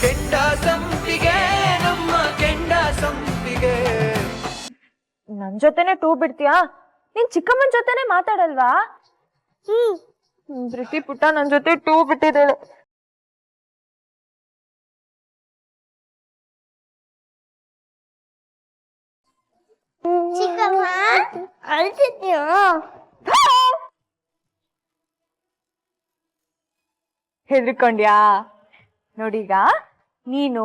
ಕೆಂಡ ಸಂಪಿಗೆ ನಮ್ಮ ಕೆಂಡ ಸಂಪಿಗೆ. ನನ್ ಜೊತೆನೆ ಟೂ ಬಿಡ್ತೀಯಾ? ನೀನ್ ಚಿಕ್ಕಮ್ಮನ ಜೊತೆನೆ ಮಾತಾಡಲ್ವಾ? ಪ್ರೀತಿ ಪುಟ್ಟ ನನ್ ಜೊತೆ ಟೂ ಬಿಟ್ಟಿದ್ದಾಳೆ. ಚಿಕ್ಕಮ್ಮ ಅಳ್ತಿದ್ಯಾ? ಹೆದರ್ಕೊಂಡ್ಯಾ? ನೋಡೀಗ ನೀನು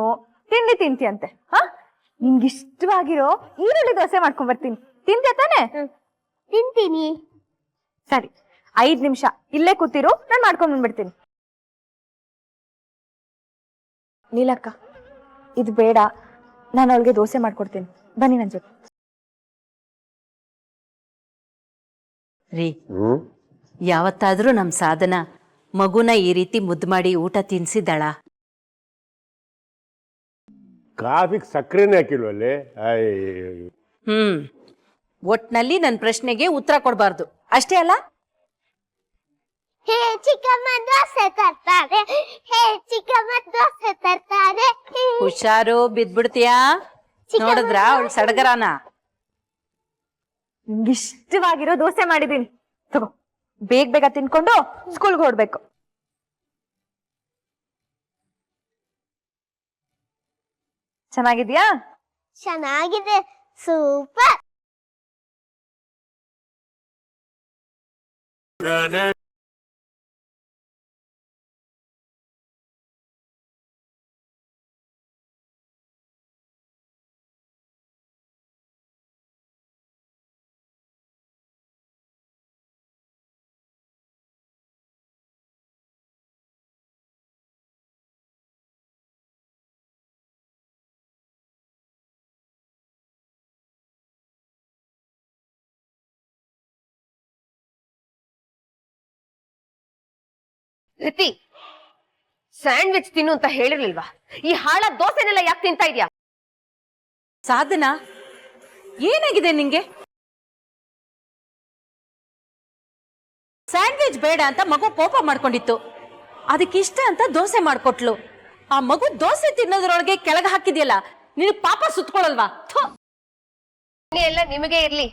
ತಿಂಡಿ ತಿಂತೀಯಂತೆ. ನಿನ್ಗಿಷ್ಟವಾಗಿರೋ ಈರುಳ್ಳಿ ದೋಸೆ ಮಾಡ್ಕೊಂಡ್ ಬರ್ತೀನಿ. ತಿಂತೀಯ ತಾನೆ? ತಿಂತೀನಿ. ಸರಿ, 5 ನಿಮಿಷ ಇಲ್ಲೇ ಕೂತಿರು, ನಾನು ಮಾಡ್ಕೊಂಡ್ ಬಂದ್ಬಿಡ್ತೀನಿ. ನೀಲಕ್ಕ, ಇದು ಬೇಡ, ನಾನು ಅವಳಿಗೆ ದೋಸೆ ಮಾಡ್ಕೊಡ್ತೀನಿ. ಬನ್ನಿ ನನ್ ಜೊತೆ. ರೀ, ಯಾವತ್ತಾದ್ರೂ ನಮ್ ಸಾಧನ ಮಗುನ ಈ ರೀತಿ ಮುದ್ದು ಮಾಡಿ ಊಟ ತಿನ್ಸಿದ್ದಾಳ? ಕಾಫಿಗೆ ಸಕ್ಕರೆನೇ ಹಾಕಿಲ್ವಲ್ಲಿ. ಒಟ್ನಲ್ಲಿ ನನ್ನ ಪ್ರಶ್ನೆಗೆ ಉತ್ತರ ಕೊಡಬಾರ್ದು ಅಷ್ಟೇ ಅಲ್ಲ? ಹೇ ಚಿಕ್ಕಮ್ಮ ದೋಸೆ ತರ್ತಾರೆ, ಹೇ ಚಿಕ್ಕಮ್ಮ ದೋಸೆ ತರ್ತಾರೆ. ಹುಷಾರು, ಬಿದ್ಬಿಡ್ತೀಯಾ? ನೋಡಿದ್ರ ಅವಳು ಸಡಗರಾನ? ನಿಂಗಿಷ್ಟವಾಗಿರೋ ದೋಸೆ ಮಾಡಿದೀನಿ, ತಗೋ. ಬೇಗ ಬೇಗ ತಿನ್ಕೊಂಡು ಸ್ಕೂಲ್ಗೆ ಹೊರಡ್ಬೇಕು. ಚೆನ್ನಾಗಿದ್ಯಾ? ಚೆನ್ನಾಗಿದೆ, ಸೂಪರ್. ರಿತಿ, ಸ್ಯಾಂಡ್ವಿಚ್ ತಿನ್ನು ಅಂತ ಹೇಳಿರ್ಲಿಲ್ವಾ? ಈ ಹಾಳ ದೋಸೆನೆಲ್ಲ ಯಾಕೆ ತಿಂತಾ ಇದ್ಯಾ? ಸಾಧನ, ಏನಾಗಿದೆ ನಿಂಗೆ? ಸ್ಯಾಂಡ್ವಿಚ್ ಬೇಡ ಅಂತ ಮಗು ಕೋಪ ಮಾಡ್ಕೊಂಡಿತ್ತು, ಅದಕ್ಕಿಷ್ಟ ಅಂತ ದೋಸೆ ಮಾಡ್ಕೊಟ್ಲು. ಆ ಮಗು ದೋಸೆ ತಿನ್ನೋದ್ರೊಳಗೆ ಕೆಳಗೆ ಹಾಕಿದ್ಯಲ್ಲ, ನಿನ್ ಪಾಪ ಸುತ್ಕೊಳಲ್ವಾ? ಎಲ್ಲ ನಿಮಗೆ ಇರ್ಲಿ.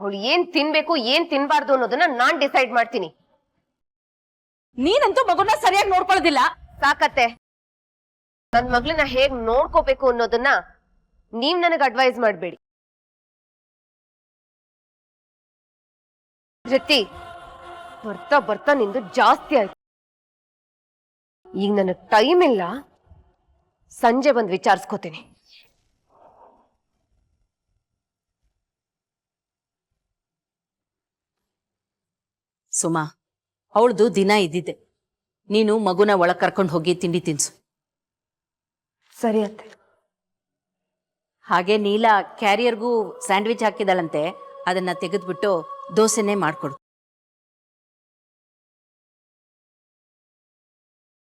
ಅವಳು ಏನ್ ತಿನ್ಬೇಕು ಏನ್ ತಿನ್ಬಾರ್ದು ಅನ್ನೋದನ್ನ ನಾನ್ ಡಿಸೈಡ್ ಮಾಡ್ತೀನಿ. ನೀನಂತೂ ಮಗುನ ಸರಿಯಾಗಿ ನೋಡ್ಕೊಳ್ಳೋದಿಲ್ಲ. ಸಾಕತ್ತೆ. ನನ್ ಮಗಳನ್ನ ಹೇಗ್ ನೋಡ್ಕೋಬೇಕು ಅನ್ನೋದನ್ನ ನೀವ್ ನನಗ್ ಅಡ್ವೈಸ್ ಮಾಡ್ಬೇಡಿ. ಜೊತೆ ಬರ್ತಾ ಬರ್ತಾ ನಿಂದು ಜಾಸ್ತಿ ಆಯ್ತು. ಈಗ ನನಗ್ ಟೈಮ್ ಇಲ್ಲ, ಸಂಜೆ ಬಂದ್ ವಿಚಾರಿಸ್ಕೋತೀನಿ. ಸುಮಾ, ಅವಳದು ದಿನ ಇದ್ದಿದ್ದೆ. ನೀನು ಮಗುನ ಒಳಗ್ ಕರ್ಕೊಂಡು ಹೋಗಿ ತಿಂಡಿ ತಿನ್ಸು. ಸರಿ ಅತ್ತೆ. ಹಾಗೆ ನೀಲ ಕ್ಯಾರಿಯರ್ಗೂ ಸ್ಯಾಂಡ್ವಿಚ್ ಹಾಕಿದಾಳಂತೆ, ಅದನ್ನ ತೆಗೆದ್ಬಿಟ್ಟು ದೋಸೆನೇ ಮಾಡ್ಕೊಡು.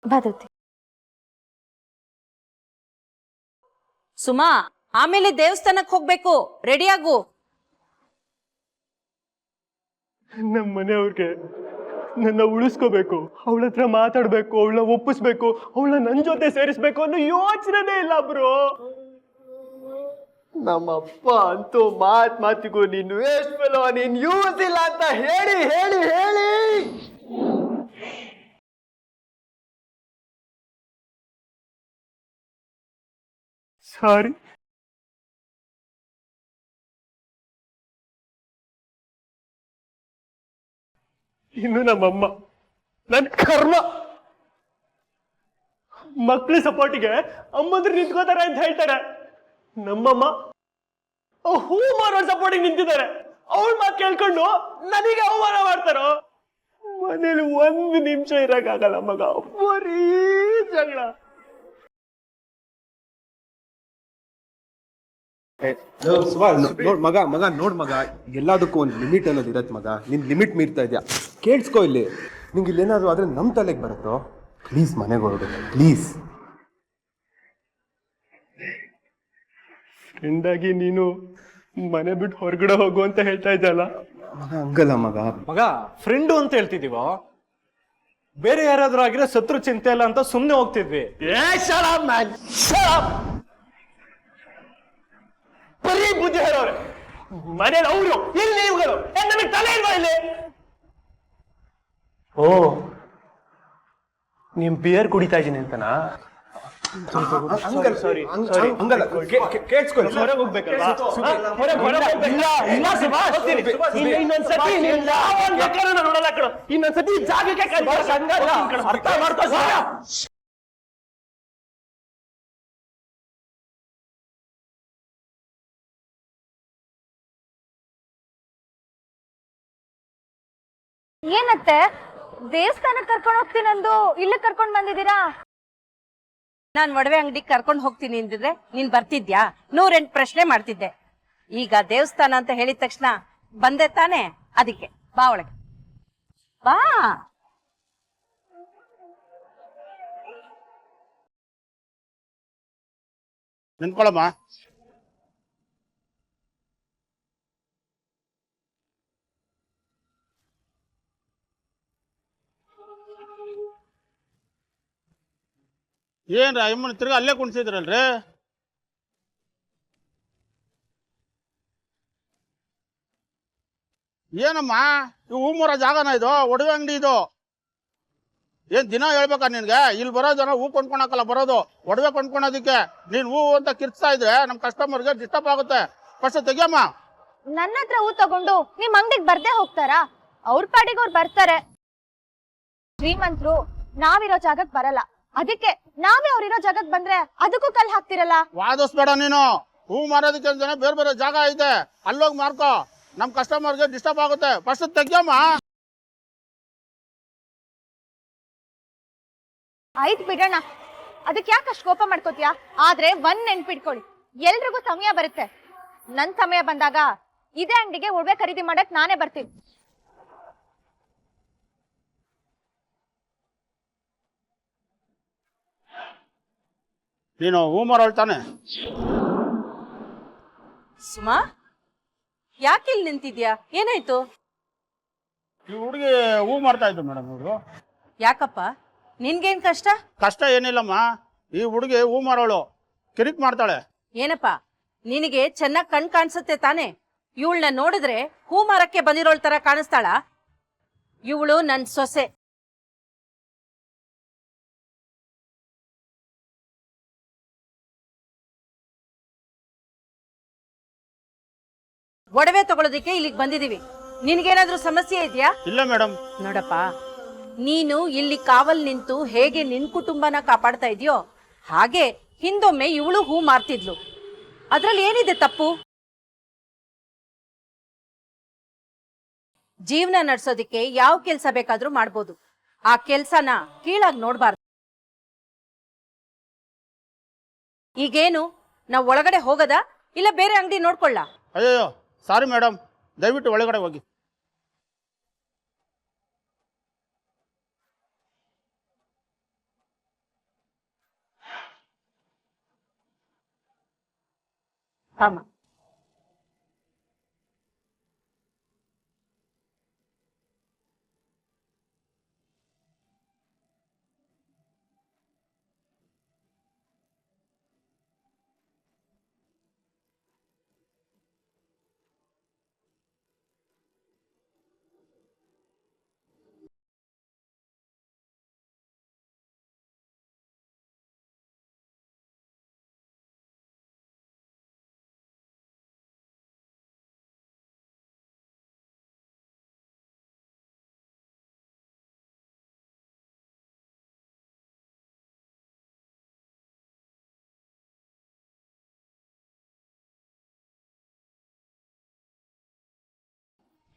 ಭದ್ರತೆ. ಸುಮಾ, ಆಮೇಲೆ ದೇವಸ್ಥಾನಕ್ಕೆ ಹೋಗ್ಬೇಕು, ರೆಡಿಯಾಗು. ನಮ್ಮ ಮನೆಯವ್ರಿಗೆ ನನ್ನ ಉಳಿಸ್ಕೋಬೇಕು, ಅವಳ ಹತ್ರ ಮಾತಾಡ್ಬೇಕು, ಅವಳನ್ನ ಒಪ್ಪಿಸ್ಬೇಕು, ಅವಳನ್ನ ನನ್ನ ಜೊತೆ ಸೇರಿಸ್ಬೇಕು ಅನ್ನೋ ಯೋಚನೆ ಇಲ್ಲ ಬ್ರೋ. ನಮ್ಮಪ್ಪ ಅಂತೂ ಮಾತಿಗೂ ನೀನು ವೇಸ್ಟ್ ಫೆಲೋ, ನೀನ್ ಯೂಸ್ ಇಲ್ಲ ಅಂತ ಹೇಳಿ ಹೇಳಿ ಹೇಳಿ ಸಾರಿ. ಇನ್ನು ನಮ್ಮಮ್ಮ ನನ್ ಕರ್ಮ. ಮಕ್ಳ ಸಪೋರ್ಟಿಗೆ ಅಮ್ಮಂದ್ರು ನಿಂತ್ಕೋತಾರೆ ಅಂತ ಹೇಳ್ತಾರೆ. ನಮ್ಮಮ್ಮ ಹೂ ಮಾರೋರ್ ಸಪೋರ್ಟಿಗೆ ನಿಂತಿದ್ದಾರೆ. ಅವಳ ಮಾತು ಕೇಳ್ಕೊಂಡು ನನಗೆ ಅವಮಾನ ಮಾಡ್ತಾರೋ. ಮನೇಲಿ 1 ನಿಮಿಷ ಇರಕ್ಕಾಗಲ್ಲ ಮಗ, ಬರೀ ಜಗಳ. ನೋಡ್ ಮಗ ಮಗ ನೋಡ್ ಮಗ, ಎಲ್ಲದಕ್ಕೂ ಒಂದು ಲಿಮಿಟ್ ಅನ್ನೋದು ಇರತ್ತೆ ಮಗ. ನಿನ್ ಲಿಮಿಟ್ ಮೀರ್ತಾ ಇದ್ಯಾ, ಕೇಳಿಸ್ಕೊ ಇಲ್ಲಿ. ನಿಂಗೆ ಇಲ್ಲೇನಾದ್ರು ಆದ್ರೆ ನಮ್ ತಲೆಗೆ ಬರುತ್ತೋ? ಪ್ಲೀಸ್ ಮನೆಗೆ ಹೊರಡು ಪ್ಲೀಸ್. ಫ್ರೆಂಡ್ ಆಗಿ ನೀನು ಮನೆ ಬಿಟ್ಟು ಹೊರಗಡೆ ಹೋಗು ಅಂತ ಹೇಳ್ತಾ ಇದ್ದಲ್ಲ ಮಗ. ಹಂಗಲ್ಲ ಮಗ. ಮಗ, ಫ್ರೆಂಡು ಅಂತ ಹೇಳ್ತಿದೀವೋ? ಬೇರೆ ಯಾರಾದ್ರೂ ಆಗಿರೋ ಸತ್ರು ಚಿಂತೆ ಇಲ್ಲ ಅಂತ ಸುಮ್ಮನೆ ಹೋಗ್ತಿದ್ವಿ. ಬರೀ ಬುದ್ಧಿ ಹೇಳೋರೆ ಮನೇಲಿ ಅವರು ಇಲ್ಲಿ ನೀವುಗಳು ನನಗೆ ತಲೆ ಇಲ್ವಾ ಇಲ್ಲಿ? ಓ ನೀನ್ ಬಿಯರ್ ಕುಡಿತಾ ಇದೀನಿ ಅಂತನಾ? ಹೊರಗೆ ಹೋಗ್ಬೇಕಲ್ಲ? ನೋಡಲ್ಲ ಕಣ, ಇನ್ನೊಂದ್ಸತಿ ಜಾಗಕ್ಕೆ ಅರ್ಥ ಮಾಡ್ಕೋ. ಏನತ್ತೆ ದೇವಸ್ಥಾನಕ್ಕೆ ಕರ್ಕೊಂಡು ಹೋಗ್ತೀನಂದು ಇಲ್ಲಿ ಕರ್ಕೊಂಡ್ ಬಂದಿದ್ದೀರಾ? ನಾನ್ ಒಡವೆ ಅಂಗಡಿಗೆ ಕರ್ಕೊಂಡು ಹೋಗ್ತೀನಿ ಅಂದಿದ್ರೆ ನೀನ್ ಬರ್ತಿದ್ಯಾ? 108 ಪ್ರಶ್ನೆ ಮಾಡ್ತಿದ್ದೆ. ಈಗ ದೇವಸ್ಥಾನ ಅಂತ ಹೇಳಿದ ತಕ್ಷಣ ಬಂದೆ ತಾನೆ, ಅದಕ್ಕೆ ಬಾ ಒಳಗೆ ಬಾ. ನಿಂತ್ಕೊಳಮ್ಮ. ಏನ್ರ ಅಮ್ಮನ ತಿರ್ಗಾ ಅಲ್ಲೇ ಕುಣಿಸಿದ್ರಲ್ರಿ? ಏನಮ್ಮ ಇವು ಹೂ ಮರ ಜಾಗನ ಇದು? ಒಡವೆ ಅಂಗಡಿ ಇದು. ಏನ್ ದಿನ ಹೇಳ್ಬೇಕಾ ನಿನ್ಗೆ? ಇಲ್ಲಿ ಬರೋ ಜನ ಹೂ ಕೊಂಡ್ಕೊಳಕಲ್ಲ ಬರೋದು, ಒಡವೆ ಕೊಂಡ್ಕೊಳೋದಿಕ್ಕೆ. ನೀನ್ ಹೂ ಅಂತ ಕಿರ್ಚ್ತಾ ಇದ್ರೆ ನಮ್ ಕಸ್ಟಮರ್ಗೆ ಡಿಸ್ಟರ್ಬ್ ಆಗುತ್ತೆ. ಫಸ್ಟ್ ತೆಗಿಯಮ್ಮ. ನನ್ನ ಹತ್ರ ಹೂ ತಗೊಂಡು ನಿಮ್ ಅಂಗಡಿಗೆ ಬರ್ದೇ ಹೋಗ್ತಾರಾ? ಅವ್ರ ಪಾಡಿಗೆ ಅವ್ರು ಬರ್ತಾರೆ. ಶ್ರೀಮಂತರು ನಾವಿರೋ ಜಾಗಕ್ಕೆ ಬರಲ್ಲ, ಅದಕ್ಕೆ ನಾವೇ ಅವ್ರಿರೋ ಜಾಗಕ್ಕೆ ಬಂದ್ರೆ ಅದಕ್ಕೂ ಕಲ್ ಹಾಕ್ತಿರಲ್ಲ. ವಾದಿಸ್ಬೇಡ ನೀನು. ಹೂ ಮಾರೋದಕ್ಕೆ ಅಂತಾನೆ ಬೇರೆ ಬೇರೆ ಜಾಗ ಐತೆ, ಅಲ್ಲೋಗಿ ಮಾರ್ಕೋ. ನಮ್ ಕಸ್ಟಮರ್ಗೆ ಡಿಸ್ಟರ್ಬ್ ಆಗುತ್ತೆ. ಫಸ್ಟ್ ತೆಗಿಯಮ್ಮ. ಆಯ್ತು ಬಿಡೋಣ, ಅದಕ್ಕೆ ಯಾಕೆ ಅಷ್ಟು ಕೋಪ ಮಾಡ್ಕೋತೀಯಾ? ಆದ್ರೆ ಒಂದ್ ನೆನ್ಪಿಟ್ಕೊಳ್ಳಿ, ಎಲ್ರಿಗೂ ಸಮಯ ಬರುತ್ತೆ. ನನ್ ಸಮಯ ಬಂದಾಗ ಇದೇ ಅಂಗಡಿಗೆ ಒಡವೆ ಖರೀದಿ ಮಾಡಕ್ ನಾನೇ ಬರ್ತೀನಿ. ನೀನು ಹೂ ಮಾರೋಳ್ತಾನೆ. ಸುಮಾ, ಯಾಕೆ ಇಲ್ಲಿ ನಿಂತಿದ್ಯಾ? ಏನಾಯ್ತು? ಈ ಹುಡುಗಿ ಹೂ ಮಾರ್ತಾ ಇದ್ದು ಮೇಡಮ್. ಇವರು ಯಾಕಪ್ಪ, ನಿನ್ಗೇನ್ ಕಷ್ಟ? ಕಷ್ಟ ಏನಿಲ್ಲಮ್ಮ. ಈ ಹುಡುಗಿ ಹೂ ಮಾರೋಳು, ಕಿರಿಕ್ ಮಾಡ್ತಾಳೆ. ಏನಪ್ಪ, ನಿನಗೆ ಚೆನ್ನಾಗ್ ಕಣ್ ಕಾಣಿಸುತ್ತೆ ತಾನೆ? ಇವಳನ್ನ ನೋಡಿದ್ರೆ ಹೂ ಮಾರಕ್ಕೆ ಬಂದಿರೋಳ್ ತರ ಕಾಣಿಸ್ತಾಳ? ಇವಳು ನನ್ ಸೊಸೆ. ಒಡವೆ ತಗೊಳ್ಳೋದಿಕ್ಕೆ ಇಲ್ಲಿಗೆ ಬಂದಿದೀವಿ. ನಿನ್ಗೇನಾದ್ರೂ ಸಮಸ್ಯೆ ಇದೆಯಾ? ಇಲ್ಲ ಮೇಡಮ್. ನೋಡಪ್ಪ, ನೀನು ಇಲ್ಲಿ ಕಾವಲ್ ನಿಂತು ಹೇಗೆ ನಿನ್ ಕುಟುಂಬನ ಕಾಪಾಡ್ತಾ ಇದೆಯೋ ಹಾಗೆ ಹಿಂದೊಮ್ಮೆ ಇವಳು ಹೂ ಮಾರ್ತಿದ್ಲು. ಅದ್ರಲ್ಲಿ ಏನಿದೆ ತಪ್ಪು? ಜೀವನ ನಡ್ಸೋದಿಕ್ಕೆ ಯಾವ ಕೆಲ್ಸ ಬೇಕಾದ್ರೂ ಮಾಡ್ಬೋದು, ಆ ಕೆಲ್ಸನ ಕೀಳಾಗಿ ನೋಡ್ಬಾರ್ದು. ಈಗೇನು, ನಾವ್ ಒಳಗಡೆ ಹೋಗದಾ ಇಲ್ಲ ಬೇರೆ ಅಂಗಡಿ ನೋಡ್ಕೊಳ್ಳ? ಅಯ್ಯೋ ಸಾರಿ ಮೇಡಮ್, ದಯವಿಟ್ಟು ಒಳಗಡೆ ಹೋಗಿ. ಆಮ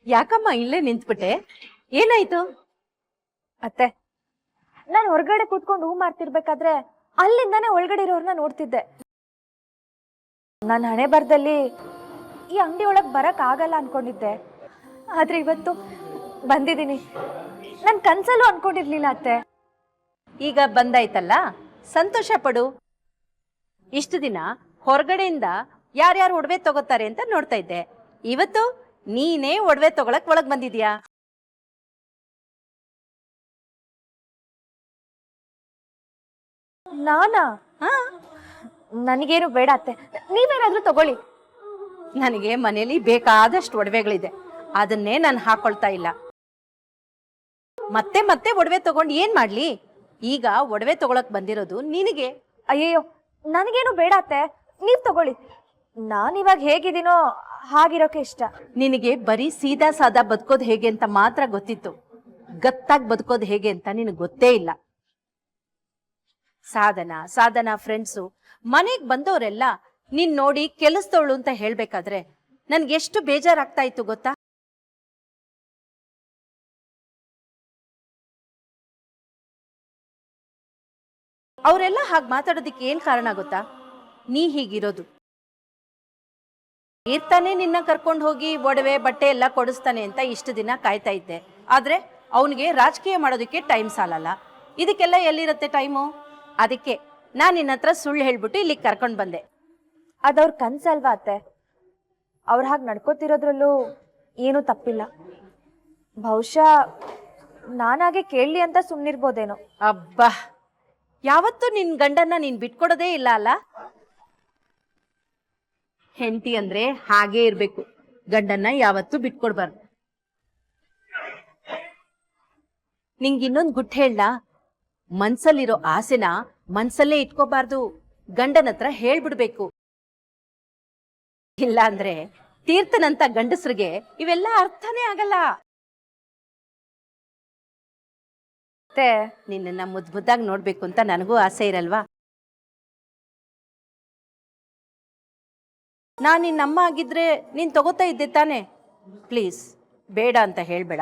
ಯಾಕಮ್ಮ ಇಲ್ಲೇ ನಿಂತ್ಬಿಟ್ಟೆ? ಏನಾಯ್ತು? ಅತ್ತೆ, ನಾನು ಹೊರಗಡೆ ಕೂತ್ಕೊಂಡು ಹೂ ಮಾರ್ತಿರ್ಬೇಕಾದ್ರೆ ಅಲ್ಲಿಂದಾನೇ ಒಳಗಡೆ ಇರೋರ್ನ ನೋಡ್ತಿದ್ದೆ. ನನ್ನ ಹಣೆ ಬರದಲ್ಲಿ ಈ ಅಂಗಡಿ ಒಳಗೆ ಬರಕ್ ಆಗಲ್ಲ ಅನ್ಕೊಂಡಿದ್ದೆ, ಆದ್ರೆ ಇವತ್ತು ಬಂದಿದ್ದೀನಿ. ನನ್ ಕನ್ಸಲ್ಲೂ ಅನ್ಕೊಂಡಿರ್ಲಿಲ್ಲ ಅತ್ತೆ. ಈಗ ಬಂದಾಯ್ತಲ್ಲ, ಸಂತೋಷ ಪಡು. ಇಷ್ಟು ದಿನ ಹೊರಗಡೆಯಿಂದ ಯಾರ್ಯಾರು ಒಡವೆ ತಗೋತಾರೆ ಅಂತ ನೋಡ್ತಾ ಇದ್ದೆ, ಇವತ್ತು ನೀನೇ ಒಡವೆ ತಗೊಳಕ್ ಒಳಗ್ ಬಂದಿದ್ಯಾ. ನಾನಾ? ಹಾ, ನನಗೇನು ಬೇಡ ಅತ್ತೆ, ನೀವೇನಾದ್ರೂ ತಗೊಳ್ಳಿ. ನನಗೆ ಮನೇಲಿ ಬೇಕಾದಷ್ಟು ಒಡವೆಗಳಿದೆ, ಅದನ್ನೇ ನಾನು ಹಾಕೊಳ್ತಾ ಇಲ್ಲ. ಮತ್ತೆ ಮತ್ತೆ ಒಡವೆ ತಗೊಂಡು ಏನ್ ಮಾಡ್ಲಿ? ಈಗ ಒಡವೆ ತಗೊಳಕ್ ಬಂದಿರೋದು ನಿನಗೆ. ಅಯ್ಯಯ್ಯೋ, ನನಗೇನು ಬೇಡ ಅತ್ತೆ, ನೀವ್ ತಗೊಳ್ಳಿ. ನಾನಿವಾಗ ಹೇಗಿದ್ದೀನೋ ಹಾಗಿರೋಕೆ ಇಷ್ಟ. ನಿನಗೆ ಬರೀ ಸೀದಾ ಸಾದಾ ಬದುಕೋದು ಹೇಗೆ ಅಂತ ಮಾತ್ರ ಗೊತ್ತಿತ್ತು, ಗತ್ತಾಗಿ ಬದುಕೋದು ಹೇಗೆ ಅಂತ ನಿನಗೆ ಗೊತ್ತೇ ಇಲ್ಲ. ಸಾಧನಾ ಫ್ರೆಂಡ್ಸು ಮನೆಗ್ ಬಂದವರೆಲ್ಲ ನೀನ್ ನೋಡಿ ಕೆಲಸದವಳು ಅಂತ ಹೇಳ್ಬೇಕಾದ್ರೆ ನನ್ಗೆಷ್ಟು ಬೇಜಾರಾಗ್ತಾ ಇತ್ತು ಗೊತ್ತಾ? ಅವರೆಲ್ಲ ಹಾಗೆ ಮಾತಾಡೋದಿಕ್ಕೆ ಏನ್ ಕಾರಣ ಗೊತ್ತಾ? ನೀ ಹೀಗಿರೋದು. ಇರ್ತಾನೆ ನಿನ್ನ ಕರ್ಕೊಂಡು ಹೋಗಿ ಒಡವೆ ಬಟ್ಟೆ ಎಲ್ಲ ಕೊಡಿಸ್ತಾನೆ ಅಂತ ಇಷ್ಟು ದಿನ ಕಾಯ್ತಾ ಇದ್ದೆ. ಆದ್ರೆ ಅವನಿಗೆ ರಾಜಕೀಯ ಮಾಡೋದಕ್ಕೆ ಟೈಮ್ ಸಾಲಲ್ಲ. ಇದಕ್ಕೆಲ್ಲ ಎಲ್ಲಿರುತ್ತೆ ಟೈಮು? ಅದಕ್ಕೆ ನಾನು ನಿನ್ನ ಹತ್ರ ಸುಳ್ಳು ಹೇಳ್ಬಿಟ್ಟು ಇಲ್ಲಿಗೆ ಕರ್ಕೊಂಡು ಬಂದೆ. ಅದವ್ರ ಕನ್ಸಲ್ವಾ ಅತ್ತೆ? ಅವ್ರ ಹಾಗೆ ನಡ್ಕೋತಿರೋದ್ರಲ್ಲೂ ಏನೂ ತಪ್ಪಿಲ್ಲ. ಬಹುಶಃ ನಾನಾಗೆ ಕೇಳಲಿ ಅಂತ ಸುಮ್ಮನಿರ್ಬೋದೇನೋ. ಅಬ್ಬಾ, ಯಾವತ್ತೂ ನಿನ್ ಗಂಡನ್ನ ನೀನ್ ಬಿಟ್ಕೊಡೋದೇ ಇಲ್ಲ ಅಲ್ಲ? ಹೆಂಡತಿ ಅಂದ್ರೆ ಹಾಗೇ ಇರ್ಬೇಕು, ಗಂಡನ್ನ ಯಾವತ್ತೂ ಬಿಟ್ಕೊಡ್ಬಾರ್ದು. ನಿಂಗೆ ಇನ್ನೊಂದು ಗುಟ್ಟು ಹೇಳ, ಮನ್ಸಲ್ಲಿರೋ ಆಸೆನ ಮನ್ಸಲ್ಲೇ ಇಟ್ಕೋಬಾರ್ದು, ಗಂಡನ ಹತ್ರ ಹೇಳ್ಬಿಡ್ಬೇಕು. ಇಲ್ಲ ಅಂದ್ರೆ ತೀರ್ಥನಂತ ಗಂಡಸ್ರಿಗೆ ಇವೆಲ್ಲ ಅರ್ಥನೇ ಆಗಲ್ಲ. ನಿನ್ನ ಮುದ್ದಾಗಿ ನೋಡ್ಬೇಕು ಅಂತ ನನಗೂ ಆಸೆ ಇರಲ್ವಾ? ನಾನ್ ನಿನ್ನಮ್ಮ ಆಗಿದ್ರೆ ನೀನ್ ತಗೋತಾ ಇದ್ದೆ ತಾನೆ? ಪ್ಲೀಸ್ ಬೇಡ ಅಂತ ಹೇಳ್ಬೇಡ.